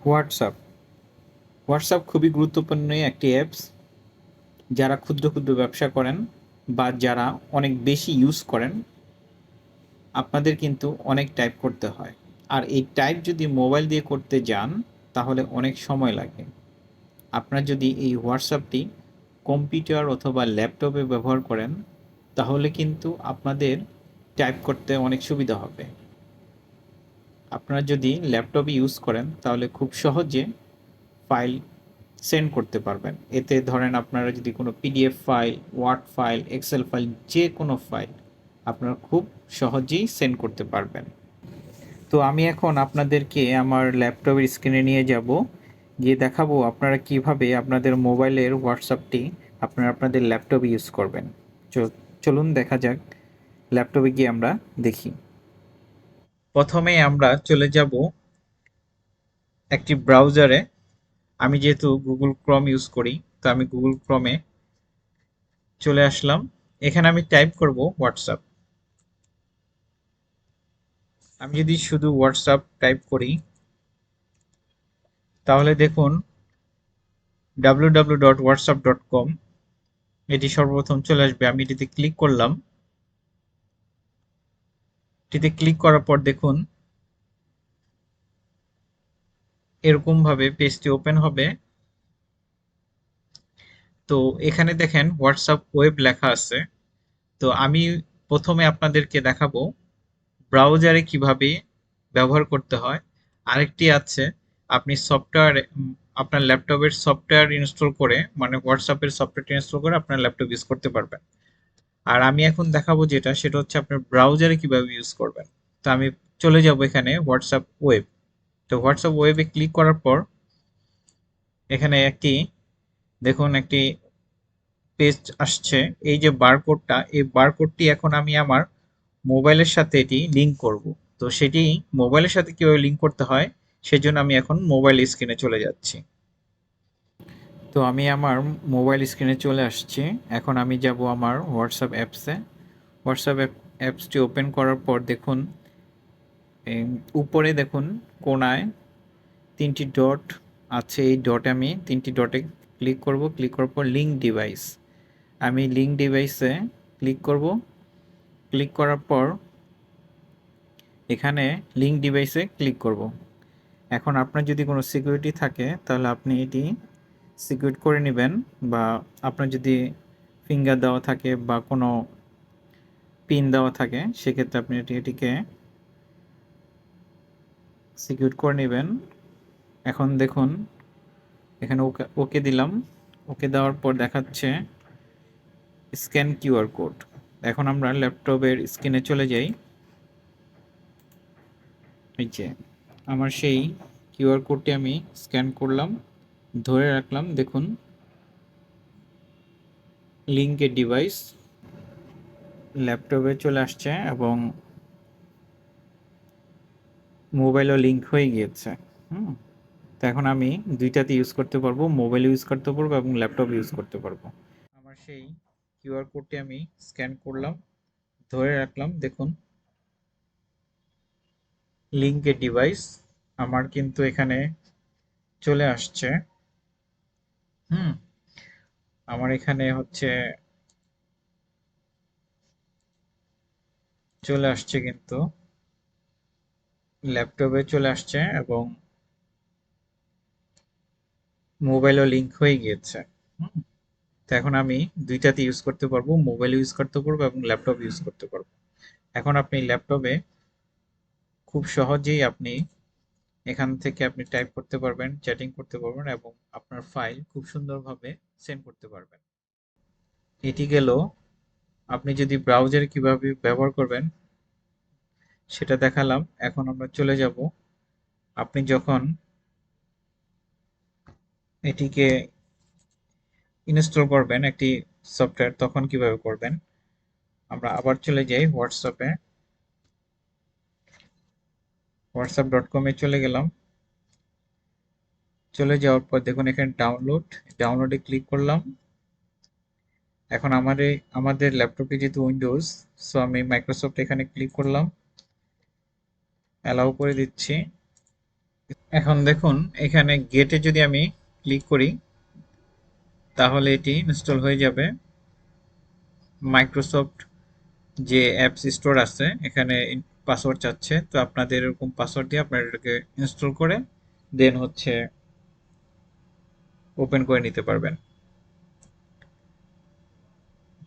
WhatsApp WhatsApp খুবই গুরুত্বপূর্ণ একটি অ্যাপস। যারা ক্ষুদ্র ক্ষুদ্র ব্যবসা করেন বা যারা অনেক বেশি ইউজ করেন, আপনাদের কিন্তু অনেক টাইপ করতে হয়। আর এই টাইপ যদি মোবাইল দিয়ে করতে যান তাহলে অনেক সময় লাগে। আপনারা যদি এই হোয়াটসঅ্যাপটি কম্পিউটার অথবা ল্যাপটপে ব্যবহার করেন তাহলে কিন্তু আপনাদের টাইপ করতে অনেক সুবিধা হবে। আপনারা যদি ল্যাপটপে ইউজ করেন তাহলে খুব সহজে ফাইল সেন্ড করতে পারবেন। এতে ধরেন আপনারা যদি কোনো PDF file, word file, excel file, যে কোনো ফাইল আপনারা খুব সহজেই সেন্ড করতে পারবেন। তো আমি এখন আপনাদেরকে আমার ল্যাপটপের স্ক্রিনে নিয়ে যাব, গিয়ে দেখাবো আপনারা কিভাবে আপনাদের মোবাইলের হোয়াটসঅ্যাপটি আপনারা আপনাদের ল্যাপটপে ইউজ করবেন। চলুন দেখা যাক, ল্যাপটপে গিয়ে আমরা দেখি। প্রথমে আমরা চলে যাব একটি ব্রাউজারে। আমি যেহেতু গুগল ক্রোম ইউজ করি, তো আমি গুগল ক্রোমে চলে আসলাম। এখানে আমি টাইপ করব হোয়াটসঅ্যাপ। আমি যদি শুধু হোয়াটসঅ্যাপ টাইপ করি তাহলে দেখুন www.whatsapp.com এটি সর্বপ্রথম চলে আসবে। আমি এটিতে ক্লিক করলাম। এটিতে ক্লিক করার পর দেখুন এরকম ভাবে পেজটি ওপেন হবে। তো এখানে দেখেন হোয়াটসঅ্যাপ ওয়েব লেখা আছে। তো আমি প্রথমে আপনাদেরকে দেখাবো ব্রাউজারে কিভাবে ব্যবহার করতে হয়। আরেকটি আছে, আপনি সফটওয়্যার আপনার ল্যাপটপের সফটওয়্যার ইনস্টল করে, মানে হোয়াটসঅ্যাপের সফটওয়্যারটি ইনস্টল করে আপনার ল্যাপটপ ইউজ করতে পারবেন। আর আমি এখন দেখাবো যেটা, সেটা হচ্ছে আপনার ব্রাউজারে কিভাবে ইউজ করবেন। তো আমি চলে যাব এখানে হোয়াটসঅ্যাপ ওয়েব। তো হোয়াটসঅ্যাপ ওয়েবে ক্লিক করার পর এখানে দেখুন একটি পেজ আসছে। এই যে বারকোডটা, এই বারকোডটি এখন আমি আমার মোবাইলের সাথে এটি লিংক করব। তো সেটি মোবাইলের সাথে কিভাবে লিংক করতে হয় সেজন্য আমি এখন মোবাইল স্ক্রিনে চলে যাচ্ছি। তো আমি আমার মোবাইল স্ক্রিনে চলে আসছি। এখন আমি যাব আমার হোয়াটসঅ্যাপ অ্যাপসে। হোয়াটসঅ্যাপ অ্যাপসটি ওপেন করার পর দেখুন উপরে দেখুন কোণায় 3টি ডট আছে। এই ডটে আমি 3টি ডটে ক্লিক করব। ক্লিক করার পর লিঙ্ক ডিভাইস, আমি লিঙ্ক ডিভাইসে ক্লিক করব। ক্লিক করার পর এখানে লিঙ্ক ডিভাইসে ক্লিক করব। এখন আপনার যদি কোনো সিকিউরিটি থাকে তাহলে আপনি এটি সিকিউর করে নেবেন, বা আপনার যদি ফিঙ্গার দেওয়া থাকে বা কোনো পিন দেওয়া থাকে সেক্ষেত্রে আপনি এটিকে সিকিউর করে নেবেন। এখন দেখুন এখানে ওকে ওকে দিলাম। ওকে দেওয়ার পর দেখাচ্ছে স্ক্যান কিউআর কোড। এখন আমরা ল্যাপটপের স্ক্রিনে চলে যাই। এই যে আমার সেই কিউআর কোডটি আমি স্ক্যান করলাম, ধরে রাখলাম। দেখুন লিঙ্কের ডিভাইস ল্যাপটপে চলে আসছে এবং মোবাইলও লিঙ্ক হয়ে গিয়েছে। তো এখন আমি দুইটাতে ইউজ করতে পারবো, মোবাইল ইউজ করতে পারবো এবং ল্যাপটপ ইউজ করতে পারবো। আমার সেই কিউআর কোডটি আমি স্ক্যান করলাম, ধরে রাখলাম। দেখুন লিঙ্কের ডিভাইস আমার কিন্তু এখানে চলে আসছে। হুম আমার এখানে হচ্ছে চলে আসছে, কিন্তু ল্যাপটপে চলে আসছে এবং মোবাইলও লিঙ্ক হয়ে গিয়েছে। হুম তো এখন আমি দুইটাতে ইউজ করতে পারবো, মোবাইল ইউজ করতে পারবো এবং ল্যাপটপ ইউজ করতে পারবো। এখন আপনি ল্যাপটপে খুব সহজেই আপনি এখান থেকে আপনি টাইপ করতে পারবেন, চ্যাটিং করতে পারবেন এবং আপনার ফাইল খুব সুন্দরভাবে সেন্ড করতে পারবেন। এটি গেল আপনি যদি ব্রাউজারে কিভাবে ব্যবহার করবেন সেটা দেখালাম। এখন আমরা চলে যাব আপনি যখন এটিকে ইনস্টল করবেন একটি সফটওয়্যার, তখন কিভাবে করবেন। আমরা আবার চলে যাই হোয়াটসঅ্যাপে। whatsapp.com-এ চলে গেলাম। চলে যাওয়ার পর দেখুন এখানে ডাউনলোডে ক্লিক করলাম। এখন আমাদের ল্যাপটপে যেহেতু উইন্ডোজ, সো আমি মাইক্রোসফট এখানে ক্লিক করলাম, অ্যালাউ করে দিচ্ছি। এখন দেখুন এখানে গেটে যদি আমি ক্লিক করি তাহলে এটি ইনস্টল হয়ে যাবে। মাইক্রোসফট যে অ্যাপস স্টোর আছে এখানে পাসওয়ার্ড চাচ্ছে, তো আপনাদের এরকম পাসওয়ার্ড দিয়ে আপনারা এটাকে ইনস্টল করে দেন হচ্ছে ওপেন করে নিতে পারবেন।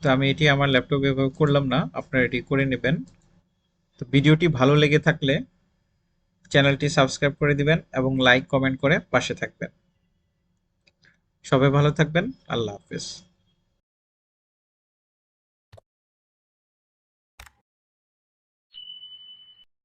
তো আমি এটি আমার ল্যাপটপে ব্যবহার করলাম না, আপনারা এটি করে নেবেন। তো ভিডিওটি ভালো লেগে থাকলে চ্যানেলটি সাবস্ক্রাইব করে দিবেন এবং লাইক কমেন্ট করে পাশে থাকবেন। সবাই ভালো থাকবেন। আল্লাহ হাফেজ।